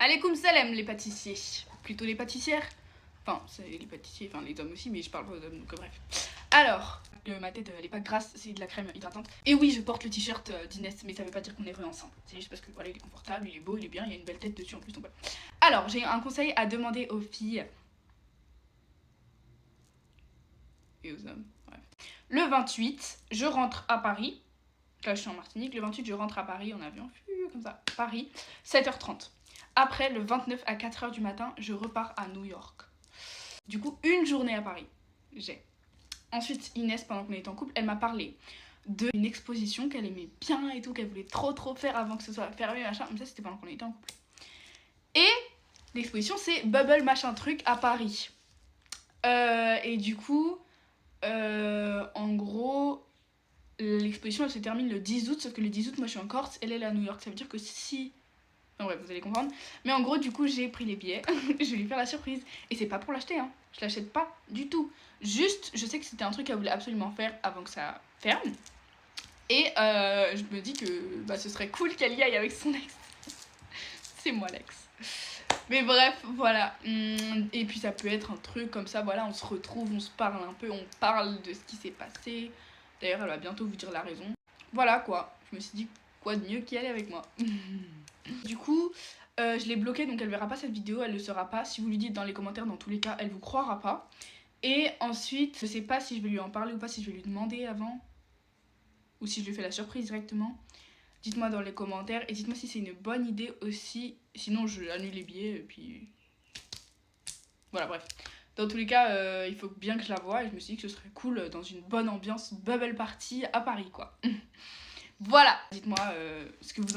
Alaykoum salam les pâtissiers. Plutôt les pâtissières. Enfin, c'est les pâtissiers, enfin les hommes aussi, mais je parle pas aux hommes, donc bref. Alors, ma tête elle est pas grasse, c'est de la crème hydratante. Et oui, je porte le t-shirt d'Inès, mais ça veut pas dire qu'on est vrai ensemble. C'est juste parce que voilà, il est confortable, il est beau, il est bien, il y a une belle tête dessus en plus, donc voilà. Alors, j'ai un conseil à demander aux filles. Et aux hommes, bref. Le 28, je rentre à Paris. Là, je suis en Martinique. Le 28, je rentre à Paris en avion, comme ça, Paris, 7h30. Après, le 29 à 4h du matin, je repars à New York. Du coup, une journée à Paris, j'ai. Ensuite, Inès, pendant qu'on était en couple, elle m'a parlé d'une exposition qu'elle aimait bien et tout, qu'elle voulait trop faire avant que ce soit fermé, machin. Mais ça, c'était pendant qu'on était en couple. Et l'exposition, c'est Bubble machin truc à Paris. Et du coup, en gros, l'exposition, elle se termine le 10 août, sauf que le 10 août, moi, je suis en Corse, elle est à New York. Ça veut dire que si... Enfin bref, vous allez comprendre. Mais en gros, du coup, j'ai pris les billets. Je vais lui faire la surprise. Et c'est pas pour l'acheter, hein. Je l'achète pas du tout. Juste, je sais que c'était un truc qu'elle voulait absolument faire avant que ça ferme. Et je me dis que bah, ce serait cool qu'elle y aille avec son ex. C'est moi l'ex. Mais bref, voilà. Et puis ça peut être un truc comme ça, voilà, on se retrouve, on se parle un peu, on parle de ce qui s'est passé. D'ailleurs, elle va bientôt vous dire la raison. Voilà quoi. Je me suis dit, quoi de mieux qu'y aller avec moi. Du coup, je l'ai bloquée, donc elle verra pas cette vidéo, elle le saura pas. Si vous lui dites dans les commentaires, dans tous les cas, elle vous croira pas. Et ensuite, je sais pas si je vais lui en parler ou pas, si je vais lui demander avant. Ou si je lui fais la surprise directement. Dites-moi dans les commentaires et dites-moi si c'est une bonne idée aussi. Sinon, je annule les billets et puis... Voilà, bref. Dans tous les cas, il faut bien que je la voie et je me suis dit que ce serait cool dans une bonne ambiance bubble party à Paris, quoi. Voilà. Dites-moi ce que vous en